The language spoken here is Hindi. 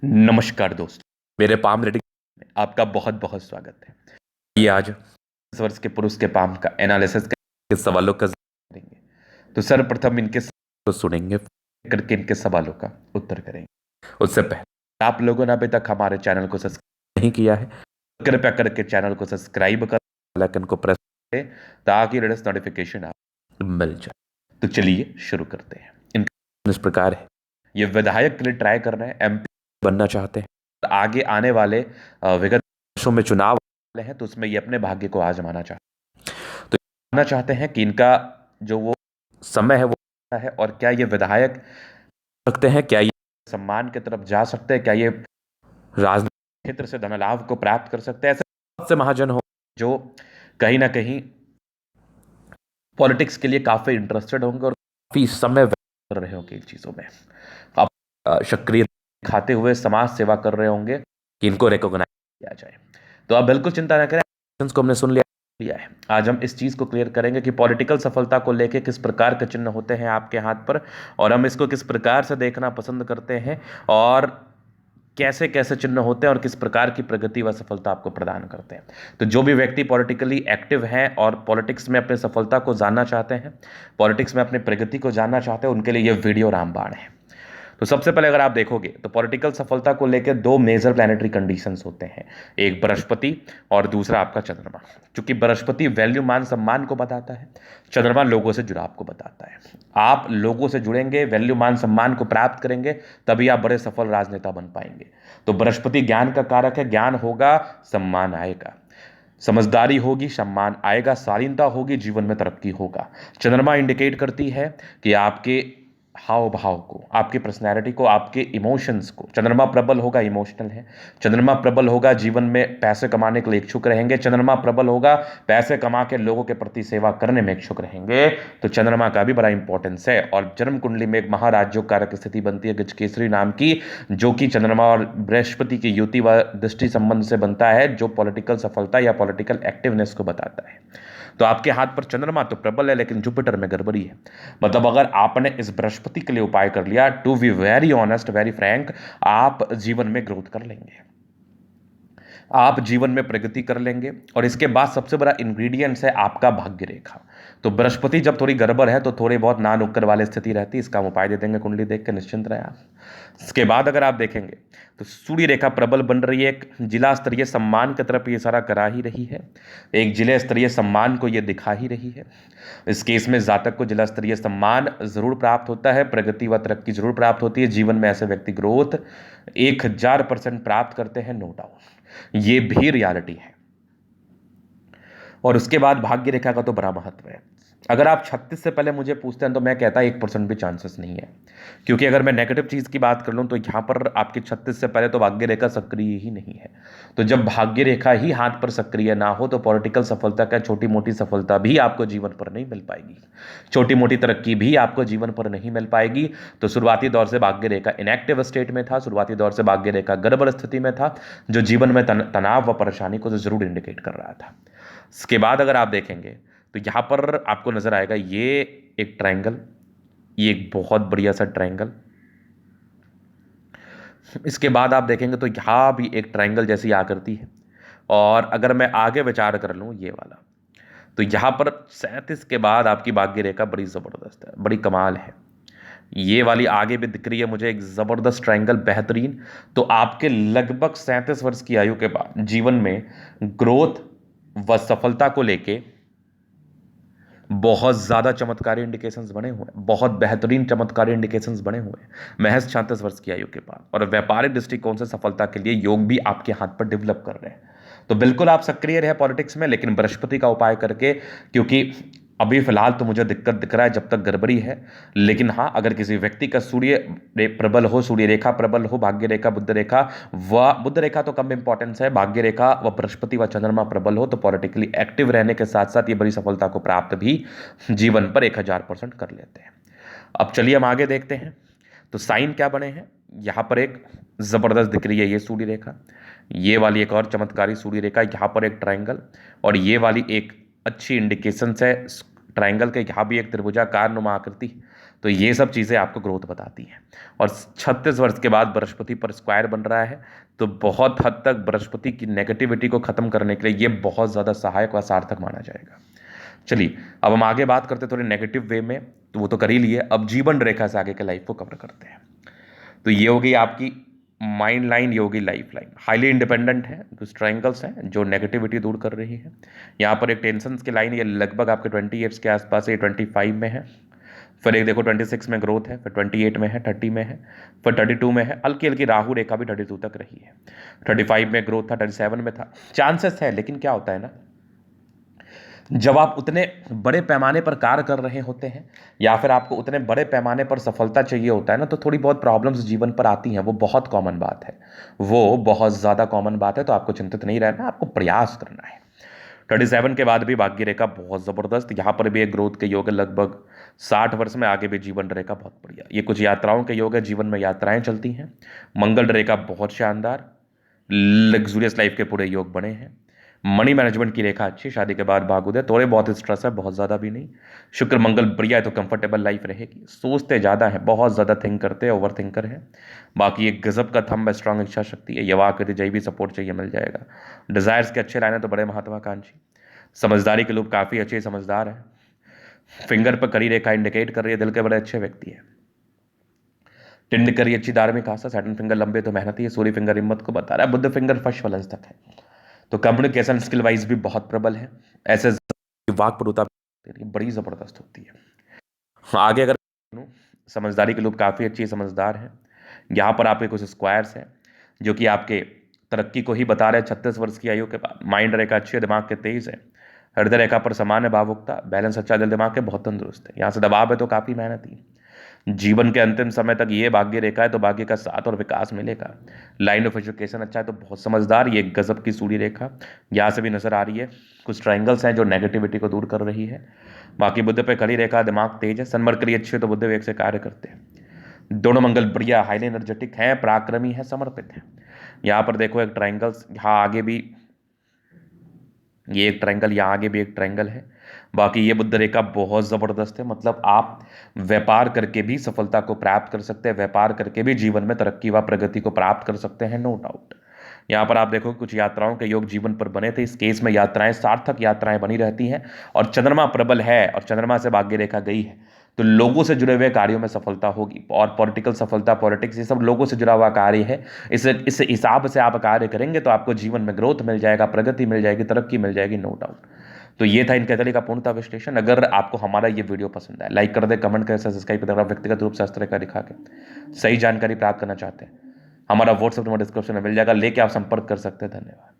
नमस्कार दोस्तों, मेरे पाम रीडिंग में आपका बहुत बहुत स्वागत है। ये आज 10 वर्ष के पुरुष के पाम का एनालिसिस के सवालों का जवाब देंगे। तो सर्वप्रथम इनके सवालों को सुनेंगे, फिर करके इनके सवालों का उत्तर करेंगे। उससे पहले आप लोगों ने अभी तक हमारे चैनल को सब्सक्राइब नहीं किया है तो कृपया करके चैनल को सब्सक्राइब कर बेल आइकन को प्रेस करें ताकि लेटेस्ट नोटिफिकेशन आपको मिल जाए। तो चलिए शुरू करते हैं। इनका इस प्रकार है, ये विधायक के लिए ट्राई कर रहे हैं, एमपी बनना चाहते हैं। आगे आने वाले विगत वर्षों में चुनाव वाले हैं तो उसमें ये अपने भाग्य को आजमाना चाहते हैं। तो जानना चाहते हैं कि इनका जो वो समय है वो क्या है और क्या ये विधायक सकते हैं, क्या ये सम्मान की तरफ जा सकते हैं, क्या ये राजनीतिक क्षेत्र से धन लाभ को प्राप्त कर सकते हैं। ऐसे बहुत से महाजन हो जो कहीं ना कहीं पॉलिटिक्स के लिए काफी इंटरेस्टेड होंगे और काफी समय व्यतीत कर रहे होंगे इन चीजों में। आप सक्रिय खाते हुए समाज सेवा कर रहे होंगे कि इनको रिकॉग्नाइज किया जाए। तो आप बिल्कुल चिंता न करें, को हमने सुन लिया है। आज हम इस चीज को क्लियर करेंगे कि पॉलिटिकल सफलता को लेके किस प्रकार के चिन्ह होते हैं आपके हाथ पर और हम इसको किस प्रकार से देखना पसंद करते हैं और कैसे कैसे चिन्ह होते हैं और किस प्रकार की प्रगति व सफलता आपको प्रदान करते हैं। तो जो भी व्यक्ति पॉलिटिकली एक्टिव हैं और पॉलिटिक्स में अपने सफलता को जानना चाहते हैं, पॉलिटिक्स में अपनी प्रगति को जानना चाहते हैं, उनके लिए यह वीडियो रामबाण है। तो सबसे पहले अगर आप देखोगे तो पॉलिटिकल सफलता को लेकर दो मेजर प्लैनेटरी कंडीशंस होते हैं, एक बृहस्पति और दूसरा आपका चंद्रमा। क्योंकि बृहस्पति वैल्यू मान सम्मान को बताता है, चंद्रमा लोगों से जुड़ाव को बताता है। आप लोगों से जुड़ेंगे, वैल्यू मान सम्मान को प्राप्त करेंगे, तभी आप बड़े सफल राजनेता बन पाएंगे। तो बृहस्पति ज्ञान का कारक है, ज्ञान होगा सम्मान आएगा, समझदारी होगी सम्मान आएगा, शालीनता होगी जीवन में तरक्की होगा। चंद्रमा इंडिकेट करती है कि आपके हाव भाव को, आपकी पर्सनैलिटी को, आपके इमोशंस को। चंद्रमा प्रबल होगा इमोशनल है, चंद्रमा प्रबल होगा जीवन में पैसे कमाने के लिए इच्छुक रहेंगे, चंद्रमा प्रबल होगा पैसे कमा के लोगों के प्रति सेवा करने में इच्छुक रहेंगे। तो चंद्रमा का भी बड़ा इंपॉर्टेंस है। और जन्म कुंडली में एक महाराज्यों कारक स्थिति बनती है गजकेसरी नाम की, जो कि चंद्रमा और बृहस्पति की युति व दृष्टि संबंध से बनता है, जो पॉलिटिकल सफलता या पॉलिटिकल एक्टिवनेस को बताता है। तो आपके हाथ पर चंद्रमा तो प्रबल है लेकिन जुपिटर में गड़बड़ी है। मतलब अगर आपने इस बृहस्पति के लिए उपाय कर लिया, to be very honest very frank, आप जीवन में ग्रोथ कर लेंगे, आप जीवन में प्रगति कर लेंगे। और इसके बाद सबसे बड़ा इंग्रेडिएंट्स है आपका भाग्य रेखा। तो बृहस्पति जब थोड़ी गड़बड़ है तो थोड़ी बहुत ना नुक्कर वाली स्थिति रहती है, इसका हम उपाय दे देंगे कुंडली देख के, निश्चिंत रहे आप। इसके बाद अगर आप देखेंगे तो सूर्य रेखा प्रबल बन रही है, एक जिला स्तरीय सम्मान की तरफ ये सारा करा ही रही है, एक जिला स्तरीय सम्मान को ये दिखा ही रही है। इस केस में जातक को जिला स्तरीय सम्मान जरूर प्राप्त होता है, प्रगति व तरक्की जरूर प्राप्त होती है जीवन में। ऐसे व्यक्ति ग्रोथ 1000% प्राप्त करते हैं, नो डाउट, ये भी रियलिटी है। और उसके बाद भाग्य रेखा का तो बड़ा महत्व है। अगर आप 36 से पहले मुझे पूछते हैं तो मैं कहता 1% भी चांसेस नहीं है। क्योंकि अगर मैं नेगेटिव चीज़ की बात कर लूँ तो यहाँ पर आपके 36 से पहले तो भाग्य रेखा सक्रिय ही नहीं है। तो जब भाग्य रेखा ही हाथ पर सक्रिय ना हो तो पॉलिटिकल सफलता का छोटी मोटी सफलता भी आपको जीवन पर नहीं मिल पाएगी, छोटी मोटी तरक्की भी आपको जीवन पर नहीं मिल पाएगी। तो शुरुआती दौर से भाग्य रेखा इनएक्टिव स्टेट में था, शुरुआती दौर से भाग्य रेखा गड़बड़ स्थिति में था, जो जीवन में तनाव व परेशानी को तो जरूर इंडिकेट कर रहा था। इसके बाद अगर आप देखेंगे तो यहाँ पर आपको नजर आएगा ये एक ट्रायंगल, ये एक बहुत बढ़िया सा ट्रायंगल। इसके बाद आप देखेंगे तो यहाँ भी एक ट्रायंगल जैसी आकृति है। और अगर मैं आगे विचार कर लूँ ये वाला, तो यहाँ पर 37 के बाद आपकी भाग्य रेखा बड़ी ज़बरदस्त है, बड़ी कमाल है। ये वाली आगे भी दिख रही है मुझे, एक ज़बरदस्त ट्रायंगल, बेहतरीन। तो आपके लगभग 37 वर्ष की आयु के बाद जीवन में ग्रोथ व सफलता को लेके बहुत ज़्यादा चमत्कारी इंडिकेशंस बने हुए हैं, बहुत बेहतरीन चमत्कारी इंडिकेशंस बने हुए हैं महज 36 वर्ष की आयु के बाद। और व्यापारिक दृष्टिकोण से सफलता के लिए योग भी आपके हाथ पर डेवलप कर रहे हैं। तो बिल्कुल आप सक्रिय रहे पॉलिटिक्स में, लेकिन बृहस्पति का उपाय करके, क्योंकि अभी फिलहाल तो मुझे दिक्कत दिख रहा है जब तक गड़बड़ी है। लेकिन हाँ, अगर किसी व्यक्ति का सूर्य प्रबल हो, सूर्य रेखा प्रबल हो, भाग्य रेखा बुध रेखा, व बुध रेखा तो कम इंपॉर्टेंस है, भाग्य रेखा व बृहस्पति व चंद्रमा प्रबल हो तो पॉलिटिकली एक्टिव रहने के साथ साथ ये बड़ी सफलता को प्राप्त भी जीवन पर 1000% कर लेते हैं। अब चलिए हम आगे देखते हैं तो साइन क्या बने हैं। यहाँ पर एक जबरदस्त दिख रही है ये सूर्य रेखा, ये वाली एक और चमत्कारी सूर्य रेखा, यहाँ पर एक ट्रायंगल, और ये वाली एक अच्छी इंडिकेशन है ट्रायंगल के। यहाँ भी एक त्रिभुजाकार नुमा आकृति। तो ये सब चीज़ें आपको ग्रोथ बताती हैं। और 36 वर्ष के बाद बृहस्पति पर स्क्वायर बन रहा है, तो बहुत हद तक बृहस्पति की नेगेटिविटी को खत्म करने के लिए ये बहुत ज़्यादा सहायक और सार्थक माना जाएगा। चलिए अब हम आगे बात करते हैं थोड़ी नेगेटिव वे में, तो वो तो कर ही लिए, अब जीवन रेखा से आगे के लाइफ को कवर करते हैं। तो ये होगी आपकी माइंड लाइन, ये होगी लाइफ लाइन। हाईली इंडिपेंडेंट है, कुछ ट्रायंगल्स हैं जो नेगेटिविटी दूर कर रही है। यहाँ पर एक टेंशन की लाइन, ये लगभग आपके 20 ईयर्स के आसपास, ये 25 में है, फिर एक देखो 26 में ग्रोथ है, फिर 28 में है, 30 में है, फिर 32 में है, हल्की हल्की राहु रेखा भी 32 तक रही है। 35 में ग्रोथ था, 37 में था, चांसेस है। लेकिन क्या होता है ना, जब आप उतने बड़े पैमाने पर कार्य कर रहे होते हैं या फिर आपको उतने बड़े पैमाने पर सफलता चाहिए होता है ना, तो थोड़ी बहुत प्रॉब्लम्स जीवन पर आती हैं। वो बहुत कॉमन बात है, वो बहुत ज़्यादा कॉमन बात है। तो आपको चिंतित नहीं रहना, आपको प्रयास करना है। 37 के बाद भी भाग्य रेखा बहुत ज़बरदस्त, यहाँ पर भी एक ग्रोथ के योग है। लगभग 60 वर्ष में आगे भी जीवन रेखा बहुत बढ़िया। ये कुछ यात्राओं के योग है, जीवन में यात्राएं चलती हैं। मंगल रेखा बहुत शानदार, लग्जूरियस लाइफ के पूरे योग बने हैं। मनी मैनेजमेंट की रेखा अच्छी, शादी के बाद भागुदय, थोड़े बहुत स्ट्रेस है, बहुत ज़्यादा भी नहीं। शुक्र मंगल बढ़िया है, तो कंफर्टेबल लाइफ रहेगी। सोचते ज़्यादा है, बहुत ज़्यादा थिंक करते हैं, ओवर थिंकर है। बाकी एक गजब का थंब है, स्ट्रांग इच्छा शक्ति है, यवा आकृति जय भी सपोर्ट चाहिए मिल जाएगा। डिजायर्स के अच्छे लाइन है, तो बड़े महत्वाकांक्षी। समझदारी के लोग काफ़ी अच्छे समझदार हैं। फिंगर पर करी रेखा इंडिकेट कर रही है दिल के बड़े अच्छे व्यक्ति है। टिंड करी अच्छी धार्मिक आस्था, सैटर्न फिंगर लंबे तो मेहनती है, सूर्य फिंगर हिम्मत को बता रहा है, बुद्ध फिंगर फर्स्ट वलंस तक है। तो कम्युनिकेशन स्किल वाइज भी बहुत प्रबल है। ऐसे वाक परुता बड़ी ज़बरदस्त होती है। आगे अगर समझदारी के लोग काफ़ी अच्छी समझदार हैं। यहाँ पर आपके कुछ स्क्वायर्स हैं जो कि आपके तरक्की को ही बता रहे हैं। 36 वर्ष की आयु के बाद माइंड रेखा अच्छी है, दिमाग के तेज है। हृदय रेखा पर सामान्य भावुकता, बैलेंस अच्छा, दिल दिमाग के बहुत तंदुरुस्त है। यहाँ से दबाव है तो काफ़ी मेहनती। जीवन के अंतिम समय तक ये भाग्य रेखा है, तो भाग्य का साथ और विकास मिलेगा। लाइन ऑफ एजुकेशन अच्छा है, तो बहुत समझदार। ये गजब की सूर्य रेखा यहाँ से भी नजर आ रही है। कुछ ट्रायंगल्स हैं जो नेगेटिविटी को दूर कर रही है। बाकी बुद्ध पे खड़ी रेखा, दिमाग तेज है। सनमरकरी अच्छी है, तो बुद्ध वेग से कार्य करते हैं। दोनों मंगल बढ़िया, हाईली एनर्जेटिक हैं, पराक्रमी है, समर्पित है। यहाँ पर देखो एक ट्रायंगल्स, यहाँ आगे भी ये एक ट्रायंगल, यहाँ आगे भी एक ट्रायंगल है। बाकी ये बुद्ध रेखा बहुत ज़बरदस्त है। मतलब आप व्यापार करके भी सफलता को प्राप्त कर सकते हैं, व्यापार करके भी जीवन में तरक्की व प्रगति को प्राप्त कर सकते हैं, नो डाउट। यहाँ पर आप देखो कुछ यात्राओं के योग जीवन पर बने थे। इस केस में यात्राएं सार्थक यात्राएं बनी रहती हैं। और चंद्रमा प्रबल है, और चंद्रमा से भाग्य रेखा गई है, तो लोगों से जुड़े हुए कार्यों में सफलता होगी। और पॉलिटिकल सफलता, पॉलिटिक्स, ये सब लोगों से जुड़ा हुआ कार्य है। इस हिसाब से आप कार्य करेंगे तो आपको जीवन में ग्रोथ मिल जाएगा, प्रगति मिल जाएगी, तरक्की मिल जाएगी, नो डाउट। तो ये था इन कैथोलिक का पूर्णता विश्लेषण। अगर आपको हमारा ये वीडियो पसंद आए, लाइक कर दे, कमेंट करें, सब्सक्राइब करें। व्यक्तिगत रूप से इस तरह का दिखा के सही जानकारी प्राप्त करना चाहते हैं, हमारा व्हाट्सएप नंबर डिस्क्रिप्शन में मिल जाएगा, लेके आप संपर्क कर सकते हैं। धन्यवाद।